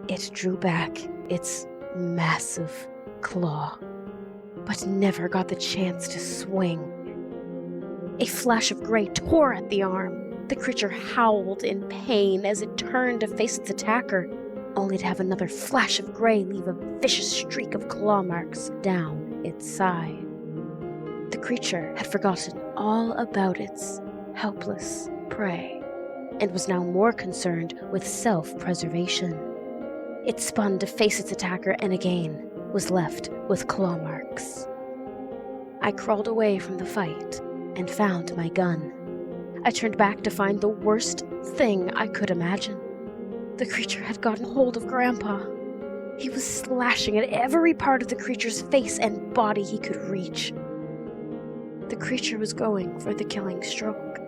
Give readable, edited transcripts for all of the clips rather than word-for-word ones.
It drew back its massive claw, but never got the chance to swing. A flash of gray tore at the arm. The creature howled in pain as it turned to face its attacker, only to have another flash of gray leave a vicious streak of claw marks down its side. The creature had forgotten all about its helpless prey and was now more concerned with self-preservation. It spun to face its attacker and again was left with claw marks. I crawled away from the fight and found my gun. I turned back to find the worst thing I could imagine. The creature had gotten hold of Grandpa. He was slashing at every part of the creature's face and body he could reach. The creature was going for the killing stroke.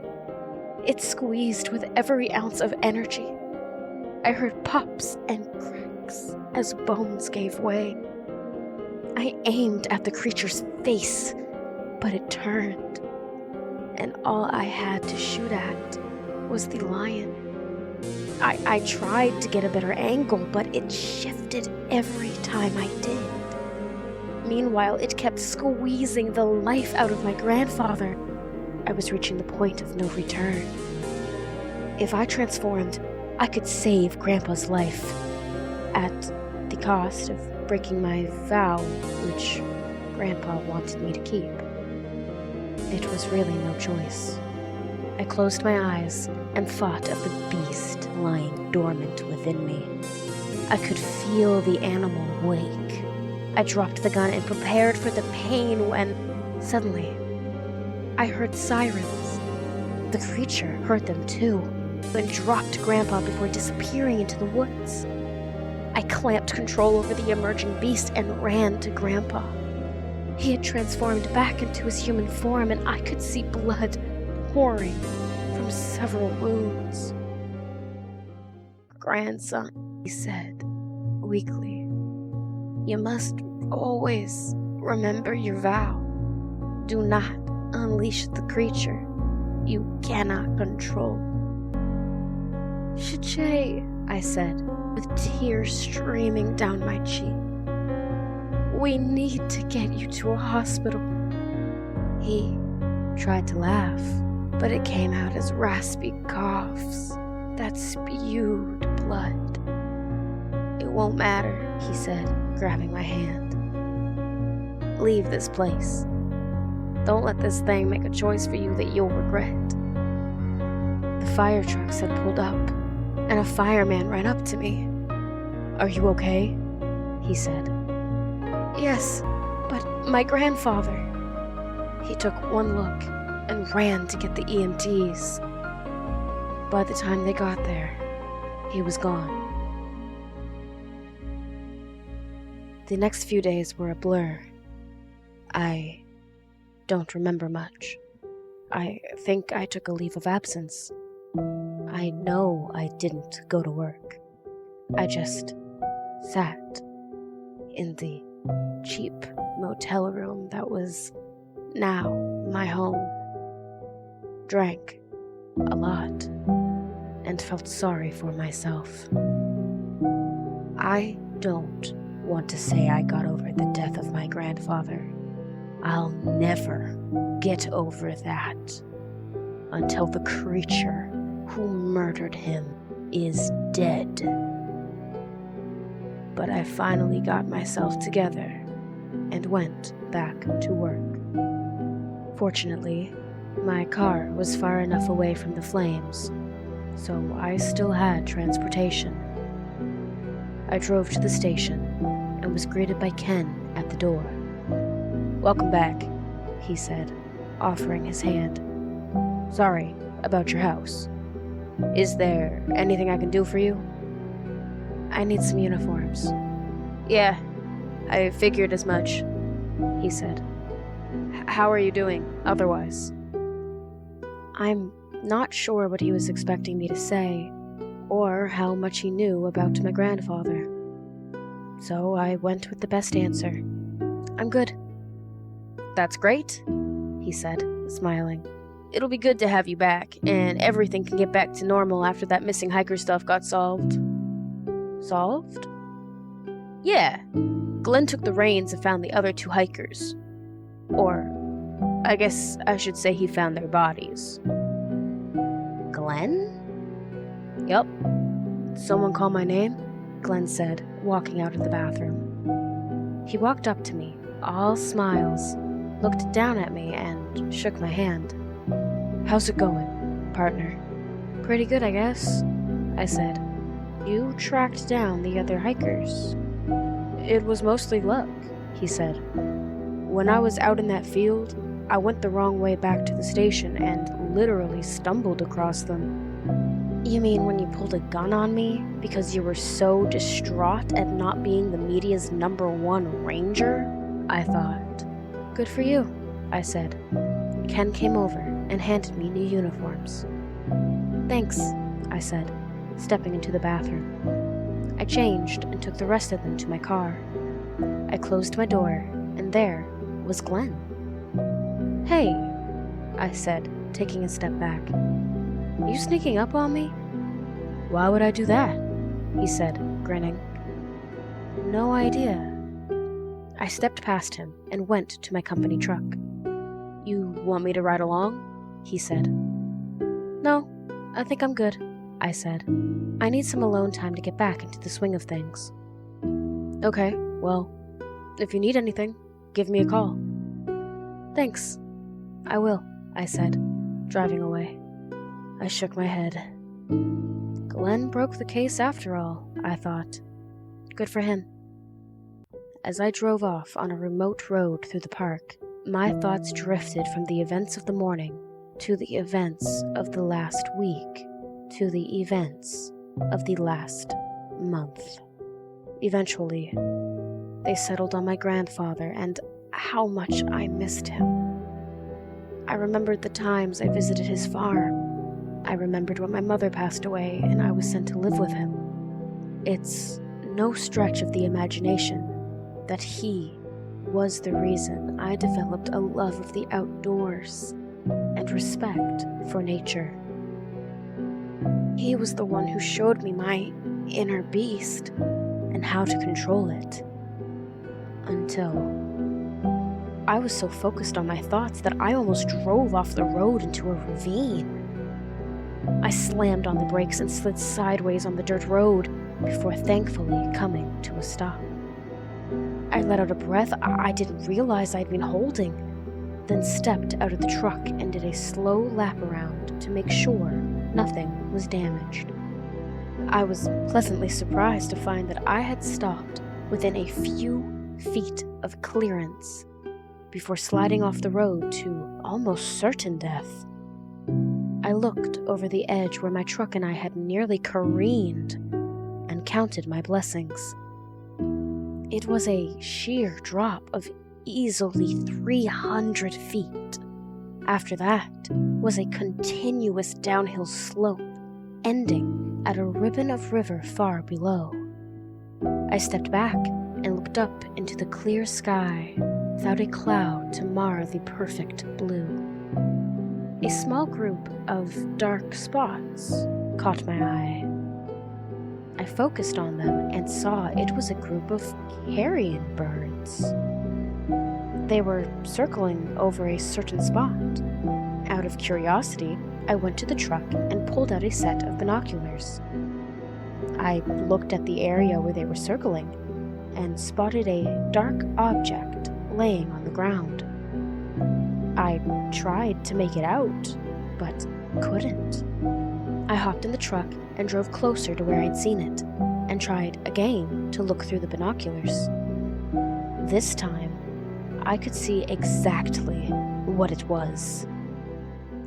It squeezed with every ounce of energy. I heard pops and cracks as bones gave way. I aimed at the creature's face, but it turned, and all I had to shoot at was the lion. I tried to get a better angle, but it shifted every time I did. Meanwhile, it kept squeezing the life out of my grandfather. I was reaching the point of no return. If I transformed, I could save Grandpa's life, at the cost of breaking my vow, which Grandpa wanted me to keep. It was really no choice. I closed my eyes and thought of the beast lying dormant within me. I could feel the animal wake. I dropped the gun and prepared for the pain when, suddenly, I heard sirens. The creature heard them too, and dropped Grandpa before disappearing into the woods. I clamped control over the emerging beast and ran to Grandpa. He had transformed back into his human form, and I could see blood pouring from several wounds. "Grandson," he said, weakly, "you must always remember your vow. Do not unleash the creature you cannot control." "Shichay," I said, with tears streaming down my cheek. "We need to get you to a hospital." He tried to laugh, but it came out as raspy coughs that spewed blood. "It won't matter," he said, grabbing my hand. "Leave this place. Don't let this thing make a choice for you that you'll regret." The fire trucks had pulled up, and a fireman ran up to me. "Are you okay?" he said. "Yes, but my grandfather." He took one look and ran to get the EMTs. By the time they got there, he was gone. The next few days were a blur. I don't remember much. I think I took a leave of absence. I know I didn't go to work. I just sat in the cheap motel room that was now my home, drank a lot, and felt sorry for myself. I don't want to say I got over the death of my grandfather. I'll never get over that until the creature who murdered him is dead. But I finally got myself together and went back to work. Fortunately, my car was far enough away from the flames, so I still had transportation. I drove to the station and was greeted by Ken at the door. "Welcome back," he said, offering his hand. "Sorry about your house. Is there anything I can do for you?" "I need some uniforms." "Yeah, I figured as much," he said. "How are you doing otherwise?" I'm not sure what he was expecting me to say, or how much he knew about my grandfather. So I went with the best answer. "I'm good." "That's great," he said, smiling. "It'll be good to have you back, and everything can get back to normal after that missing hiker stuff got solved." Solved? Yeah. Glenn took the reins and found the other 2 hikers. Or, I guess I should say he found their bodies. Glenn? Yup. Someone call my name? Glenn said, walking out of the bathroom. He walked up to me, all smiles, looked down at me, and shook my hand. How's it going, partner? Pretty good, I guess, I said. You tracked down the other hikers. It was mostly luck, he said. When I was out in that field, I went the wrong way back to the station and literally stumbled across them. You mean when you pulled a gun on me because you were so distraught at not being the media's #1 ranger? I thought. Good for you, I said. Ken came over and handed me new uniforms. Thanks, I said, stepping into the bathroom. I changed and took the rest of them to my car. I closed my door, and there was Glenn. Hey, I said, taking a step back. You sneaking up on me? Why would I do that? He said, grinning. No idea. I stepped past him and went to my company truck. You want me to ride along? He said. No, I think I'm good, I said. I need some alone time to get back into the swing of things. Okay, well, if you need anything, give me a call. Thanks. I will, I said, driving away. I shook my head. Glenn broke the case after all, I thought. Good for him. As I drove off on a remote road through the park, my thoughts drifted from the events of the morning to the events of the last week to the events of the last month. Eventually, they settled on my grandfather and how much I missed him. I remembered the times I visited his farm. I remembered when my mother passed away and I was sent to live with him. It's no stretch of the imagination that he was the reason I developed a love of the outdoors and respect for nature. He was the one who showed me my inner beast and how to control it. Until I was so focused on my thoughts that I almost drove off the road into a ravine. I slammed on the brakes and slid sideways on the dirt road before thankfully coming to a stop. I let out a breath I didn't realize I'd been holding, then stepped out of the truck and did a slow lap around to make sure nothing was damaged. I was pleasantly surprised to find that I had stopped within a few feet of clearance before sliding off the road to almost certain death. I looked over the edge where my truck and I had nearly careened and counted my blessings. It was a sheer drop of easily 300 feet. After that was a continuous downhill slope, ending at a ribbon of river far below. I stepped back and looked up into the clear sky without a cloud to mar the perfect blue. A small group of dark spots caught my eye. I focused on them and saw it was a group of carrion birds. They were circling over a certain spot. Out of curiosity, I went to the truck and pulled out a set of binoculars. I looked at the area where they were circling and spotted a dark object laying on the ground. I tried to make it out, but couldn't. I hopped in the truck and drove closer to where I'd seen it, and tried again to look through the binoculars. This time, I could see exactly what it was.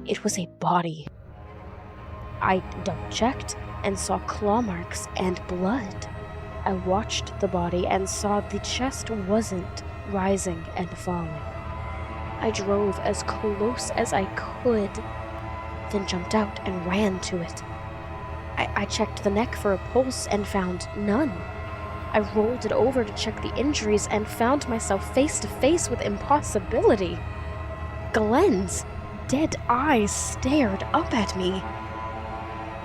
It was a body. I double-checked and saw claw marks and blood. I watched the body and saw the chest wasn't rising and falling. I drove as close as I could, then jumped out and ran to it. I checked the neck for a pulse and found none. I rolled it over to check the injuries and found myself face to face with impossibility. Glenn's dead eyes stared up at me.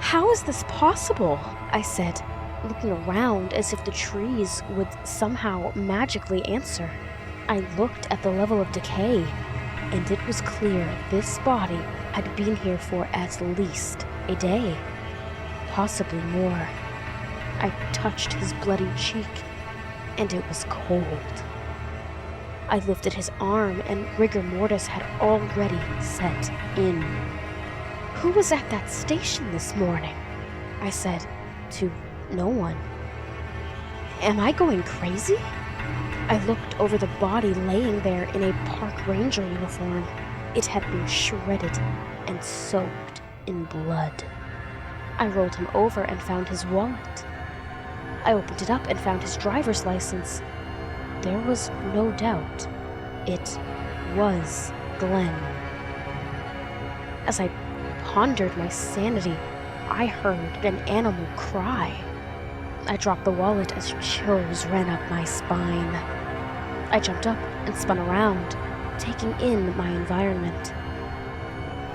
How is this possible? I said, looking around as if the trees would somehow magically answer. I looked at the level of decay, and it was clear this body had been here for at least a day, possibly more. I touched his bloody cheek, and it was cold. I lifted his arm, and rigor mortis had already set in. "Who was at that station this morning?" I said to no one. "Am I going crazy?" I looked over the body laying there in a park ranger uniform. It had been shredded and soaked in blood. I rolled him over and found his wallet. I opened it up and found his driver's license. There was no doubt. It was Glenn. As I pondered my sanity, I heard an animal cry. I dropped the wallet as chills ran up my spine. I jumped up and spun around, taking in my environment.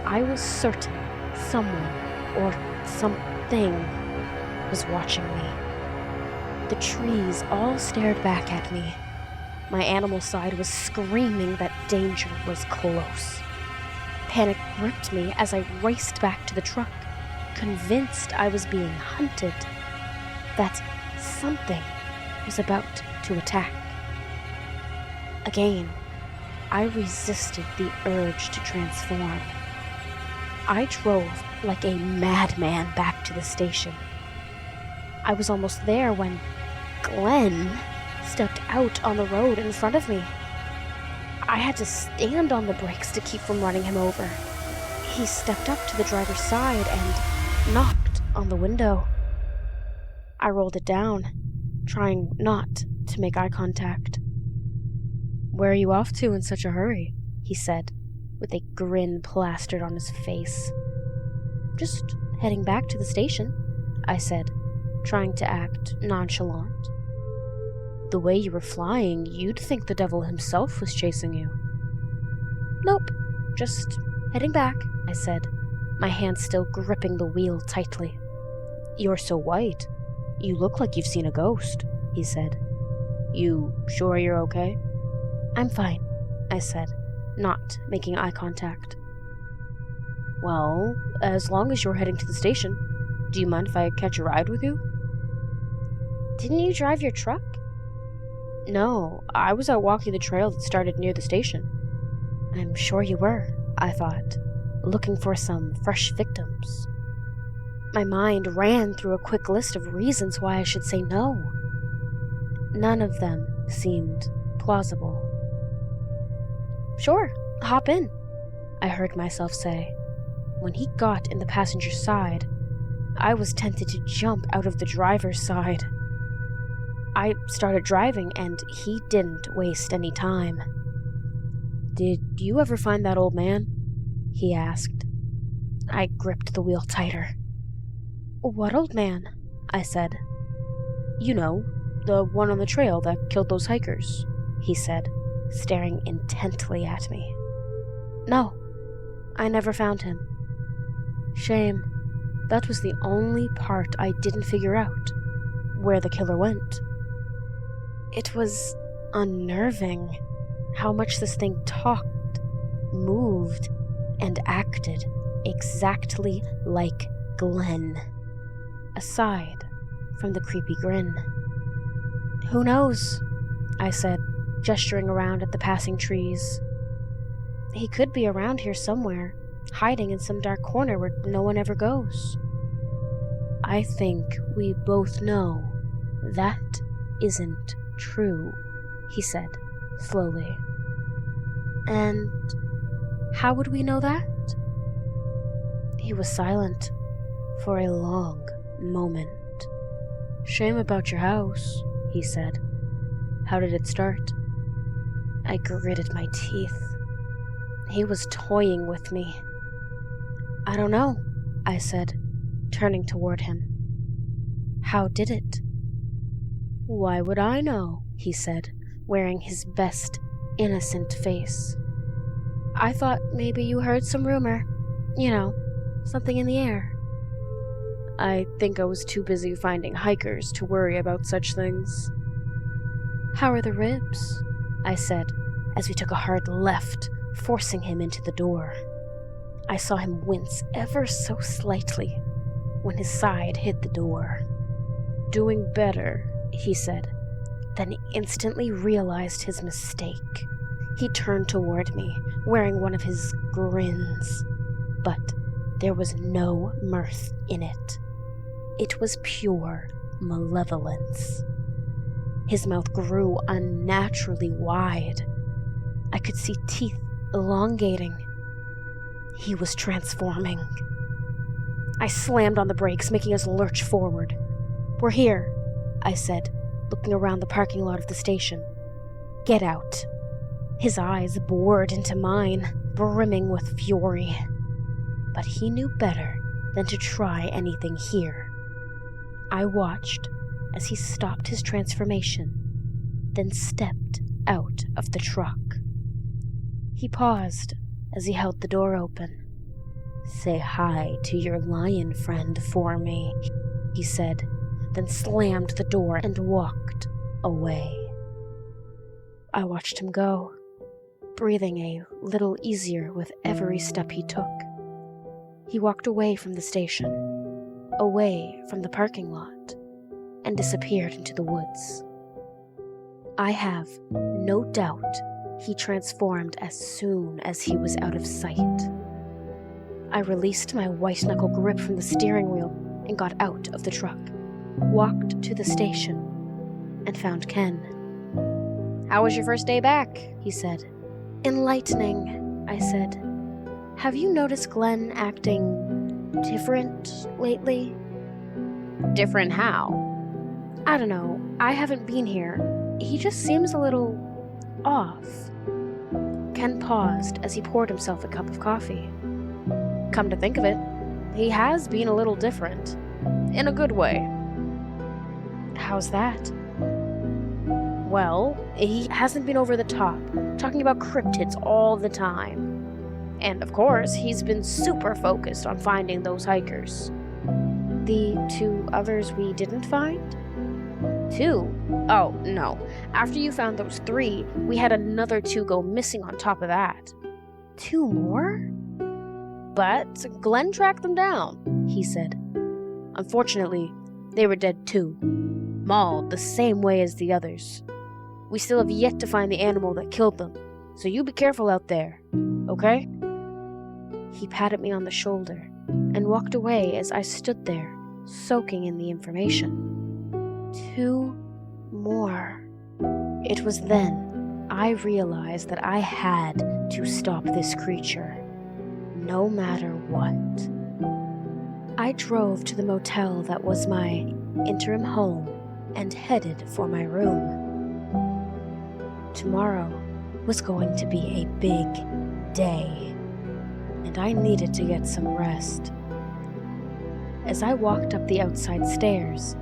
I was certain someone or something was watching me. The trees all stared back at me. My animal side was screaming that danger was close. Panic gripped me as I raced back to the truck, convinced I was being hunted, that something was about to attack. Again, I resisted the urge to transform. I drove like a madman back to the station. I was almost there when Glenn stepped out on the road in front of me. I had to stand on the brakes to keep from running him over. He stepped up to the driver's side and knocked on the window. I rolled it down, trying not to make eye contact. "Where are you off to in such a hurry?" he said, with a grin plastered on his face. "Just heading back to the station," I said, trying to act nonchalant. "The way you were flying, you'd think the devil himself was chasing you." "Nope, just heading back," I said, my hand still gripping the wheel tightly. "You're so white. You look like you've seen a ghost," he said. "You sure you're okay?" "I'm fine," I said, not making eye contact. "Well, as long as you're heading to the station, do you mind if I catch a ride with you?" "Didn't you drive your truck?" "No, I was out walking the trail that started near the station." I'm sure you were, I thought, looking for some fresh victims. My mind ran through a quick list of reasons why I should say no. None of them seemed plausible. "Sure, hop in," I heard myself say. When he got in the passenger side, I was tempted to jump out of the driver's side. I started driving, and he didn't waste any time. "Did you ever find that old man?" he asked. I gripped the wheel tighter. "What old man?" I said. "You know, the one on the trail that killed those hikers," he said, staring intently at me. "No, I never found him." "Shame. That was the only part I didn't figure out, where the killer went." It was unnerving how much this thing talked, moved, and acted exactly like Glenn, aside from the creepy grin. "Who knows?" I said, gesturing around at the passing trees. "He could be around here somewhere, hiding in some dark corner where no one ever goes." "I think we both know that isn't true," he said, slowly. "And how would we know that?" He was silent for a long moment. "Shame about your house," he said. "How did it start?" I gritted my teeth. He was toying with me. "I don't know," I said, turning toward him. "How did it?" "Why would I know?" he said, wearing his best innocent face. "I thought maybe you heard some rumor. You know, something in the air." I think I was too busy finding hikers to worry about such things. "How are the ribs?" I said, as we took a hard left, forcing him into the door. I saw him wince ever so slightly when his side hit the door. "Doing better," he said, then instantly realized his mistake. He turned toward me, wearing one of his grins, but there was no mirth in it. It was pure malevolence. His mouth grew unnaturally wide. I could see teeth elongating. He was transforming. I slammed on the brakes, making us lurch forward. "We're here," I said, looking around the parking lot of the station. "Get out." His eyes bored into mine, brimming with fury. But he knew better than to try anything here. I watched as he stopped his transformation, then stepped out of the truck. He paused as he held the door open. "Say hi to your lion friend for me," he said, then slammed the door and walked away. I watched him go, breathing a little easier with every step he took. He walked away from the station, away from the parking lot, and disappeared into the woods. I have no doubt he transformed as soon as he was out of sight. I released my white-knuckle grip from the steering wheel and got out of the truck, walked to the station, and found Ken. "How was your first day back?" he said. "Enlightening," I said. "Have you noticed Glenn acting different lately?" "Different how?" "I don't know. I haven't been here. He just seems a little off." Ken paused as he poured himself a cup of coffee. "Come to think of it, he has been a little different. In a good way." "How's that?" "Well, he hasn't been over the top, talking about cryptids all the time. And of course, he's been super focused on finding those hikers." "The 2 others we didn't find?" "2? Oh, no. After you found those 3, we had another 2 go missing on top of that." "2 more?" "But Glenn tracked them down," he said. "Unfortunately, they were dead too, mauled the same way as the others. We still have yet to find the animal that killed them, so you be careful out there, okay?" He patted me on the shoulder and walked away as I stood there, soaking in the information. 2 more. It was then I realized that I had to stop this creature, no matter what. I drove to the motel that was my interim home and headed for my room. Tomorrow was going to be a big day, and I needed to get some rest. As I walked up the outside stairs,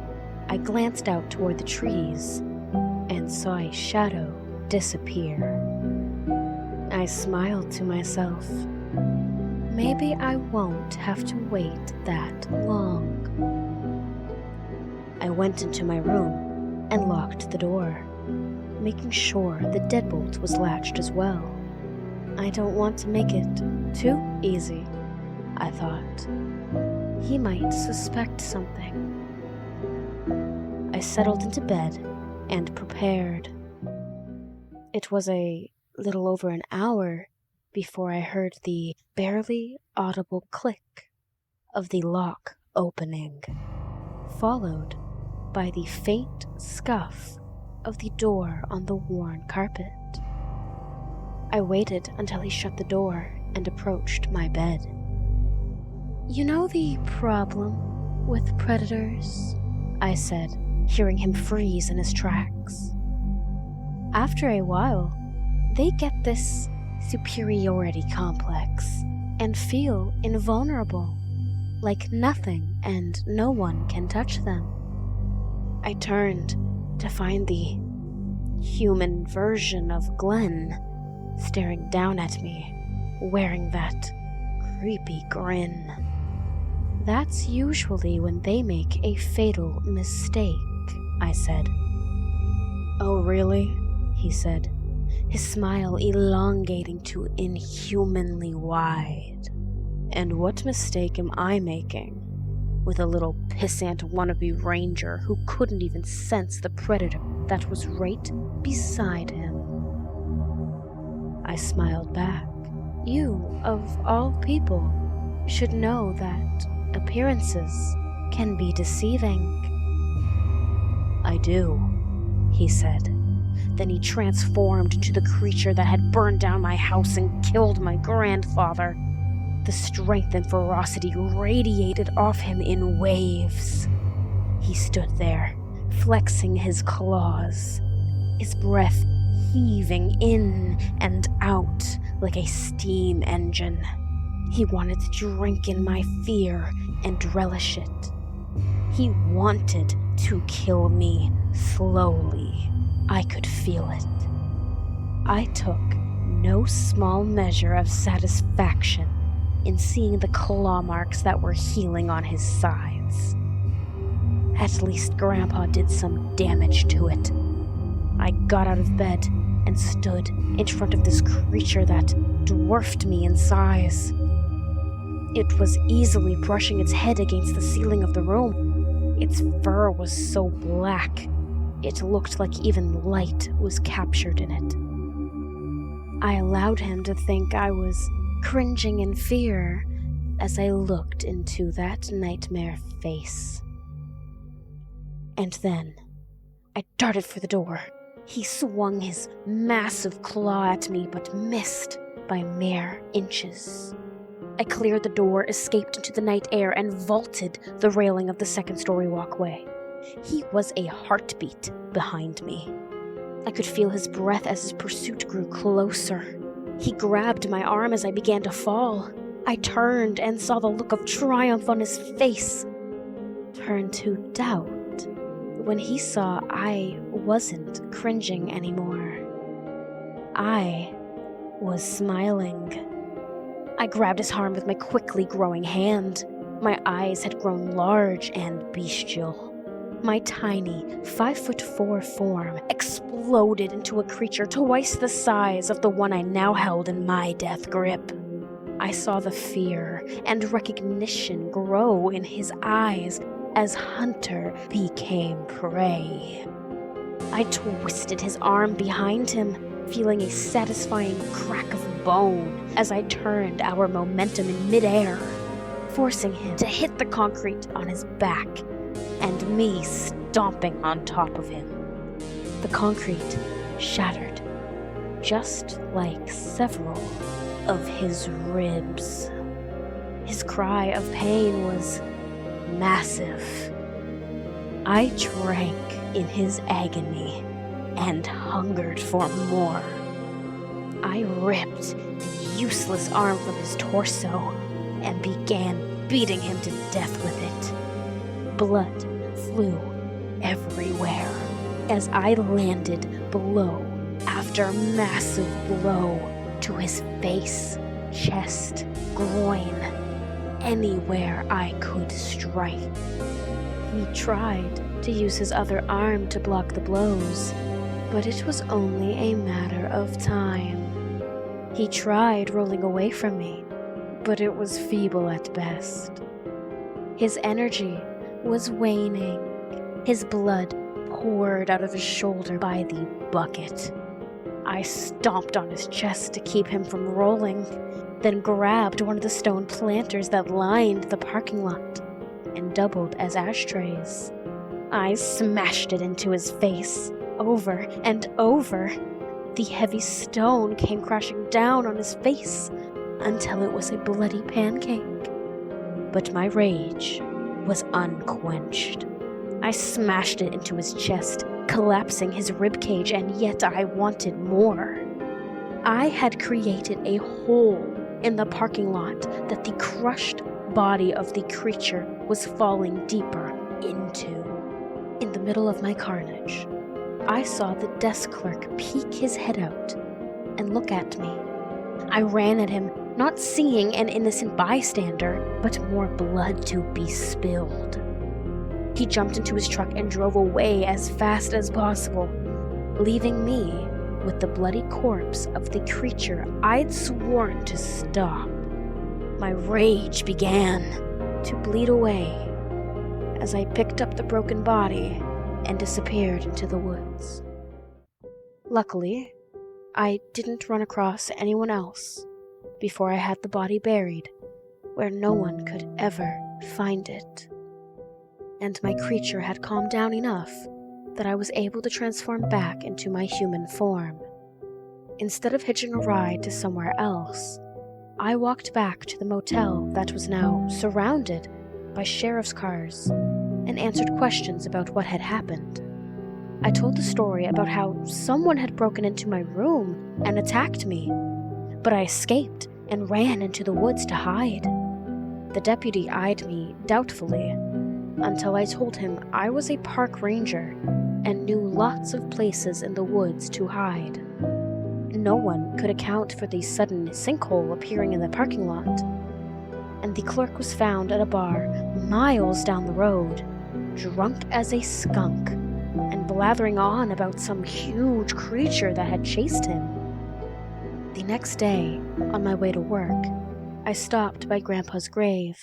I glanced out toward the trees and saw a shadow disappear. I smiled to myself. Maybe I won't have to wait that long. I went into my room and locked the door, making sure the deadbolt was latched as well. I don't want to make it too easy, I thought. He might suspect something. I settled into bed and prepared. It was a little over an hour before I heard the barely audible click of the lock opening, followed by the faint scuff of the door on the worn carpet. I waited until he shut the door and approached my bed. "You know the problem with predators?" I said, hearing him freeze in his tracks. "After a while, they get this superiority complex and feel invulnerable, like nothing and no one can touch them." I turned to find the human version of Glenn staring down at me, wearing that creepy grin. That's usually when they make a fatal mistake, I said. Oh, really? He said, his smile elongating to inhumanly wide. And what mistake am I making? With a little pissant wannabe ranger who couldn't even sense the predator that was right beside him. I smiled back. You, of all people, should know that appearances can be deceiving. I do, he said. Then he transformed into the creature that had burned down my house and killed my grandfather. The strength and ferocity radiated off him in waves. He stood there, flexing his claws, his breath heaving in and out like a steam engine. He wanted to drink in my fear and relish it. He wanted to kill me slowly. I could feel it. I took no small measure of satisfaction in seeing the claw marks that were healing on his sides. At least Grandpa did some damage to it. I got out of bed and stood in front of this creature that dwarfed me in size. It was easily brushing its head against the ceiling of the room. Its fur was so black, it looked like even light was captured in it. I allowed him to think I was cringing in fear as I looked into that nightmare face. And then I darted for the door. He swung his massive claw at me, but missed by mere inches. I cleared the door, escaped into the night air, and vaulted the railing of the second-story walkway. He was a heartbeat behind me. I could feel his breath as his pursuit grew closer. He grabbed my arm as I began to fall. I turned and saw the look of triumph on his face turn to doubt when he saw I wasn't cringing anymore. I was smiling. I grabbed his arm with my quickly growing hand. My eyes had grown large and bestial. My tiny 5'4" form exploded into a creature twice the size of the one I now held in my death grip. I saw the fear and recognition grow in his eyes as Hunter became prey. I twisted his arm behind him, feeling a satisfying crack of bone as I turned our momentum in midair, forcing him to hit the concrete on his back and me stomping on top of him. The concrete shattered, just like several of his ribs. His cry of pain was massive. I drank in his agony and hungered for more. I ripped the useless arm from his torso and began beating him to death with it. Blood flew everywhere as I landed blow after massive blow to his face, chest, groin, anywhere I could strike. He tried to use his other arm to block the blows, but it was only a matter of time. He tried rolling away from me, but it was feeble at best. His energy was waning. His blood poured out of his shoulder by the bucket. I stomped on his chest to keep him from rolling, then grabbed one of the stone planters that lined the parking lot and doubled as ashtrays. I smashed it into his face, over and over. The heavy stone came crashing down on his face until it was a bloody pancake. But my rage was unquenched. I smashed it into his chest, collapsing his ribcage, and yet I wanted more. I had created a hole in the parking lot that the crushed body of the creature was falling deeper into. In the middle of my carnage, I saw the desk clerk peek his head out and look at me. I ran at him, not seeing an innocent bystander, but more blood to be spilled. He jumped into his truck and drove away as fast as possible, leaving me with the bloody corpse of the creature I'd sworn to stop. My rage began to bleed away as I picked up the broken body and disappeared into the woods. Luckily, I didn't run across anyone else before I had the body buried where no one could ever find it. And my creature had calmed down enough that I was able to transform back into my human form. Instead of hitching a ride to somewhere else, I walked back to the motel that was now surrounded by sheriff's cars and answered questions about what had happened. I told the story about how someone had broken into my room and attacked me, but I escaped and ran into the woods to hide. The deputy eyed me doubtfully until I told him I was a park ranger and knew lots of places in the woods to hide. No one could account for the sudden sinkhole appearing in the parking lot, and the clerk was found at a bar miles down the road, drunk as a skunk, and blathering on about some huge creature that had chased him. The next day, on my way to work, I stopped by Grandpa's grave.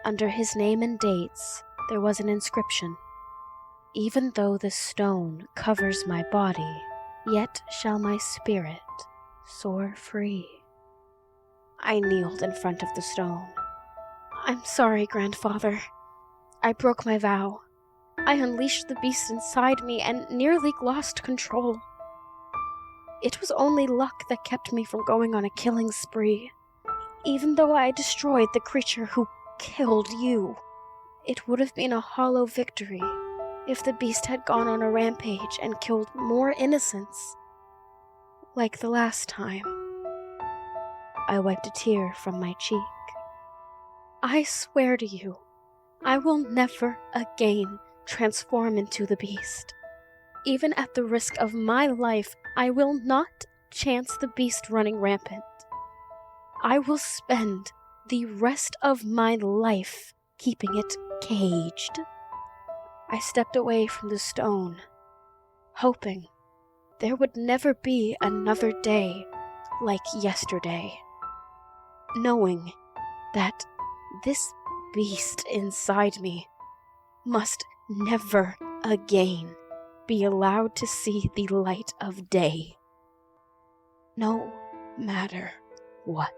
Under his name and dates, there was an inscription: "Even though this stone covers my body, yet shall my spirit soar free." I kneeled in front of the stone. "I'm sorry, Grandfather. I broke my vow. I unleashed the beast inside me and nearly lost control. It was only luck that kept me from going on a killing spree. Even though I destroyed the creature who killed you, it would have been a hollow victory if the beast had gone on a rampage and killed more innocents, like the last time." I wiped a tear from my cheek. "I swear to you, I will never again transform into the beast. Even at the risk of my life, I will not chance the beast running rampant. I will spend the rest of my life keeping it caged." I stepped away from the stone, hoping there would never be another day like yesterday, knowing that this beast inside me must never again be allowed to see the light of day, no matter what.